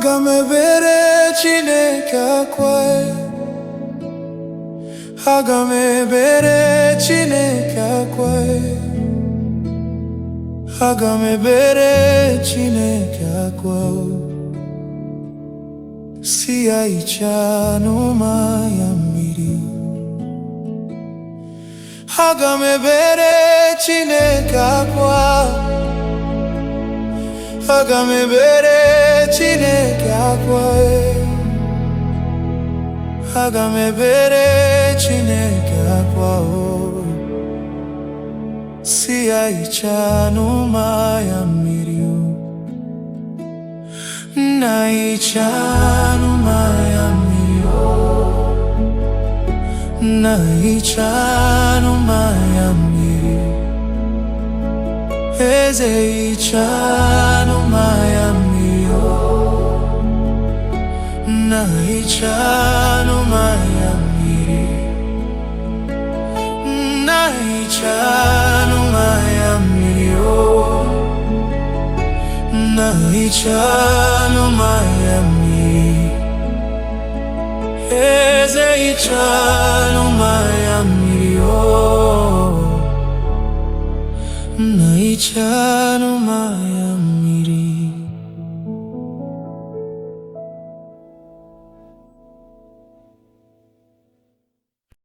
Aga m ebere Chineke akwa. Aga m ebere Chineke akwa. Aga m ebere Chineke akwa. Si ya hichaa n'ụma ya mmiri. Aga m ebere Chineke akwa. Aga m ebere Chineke akwa. Aga m ebere Chineke akwa. Si ya hichaa n'ụma ya mmiri. Na hichaa n'ụma ya mmiri. Na hichaa n'ụma ya mmiri. Eze hichaa n'ụma ya mmiri. Na hichaa n'ụma ya mmiri. Na hichaa n'ụma ya mmiri. Na hichaa n'ụma ya mmiri. Eze hichaa n'ụma ya mmiri. Na hichaa n'ụma ya mmiri.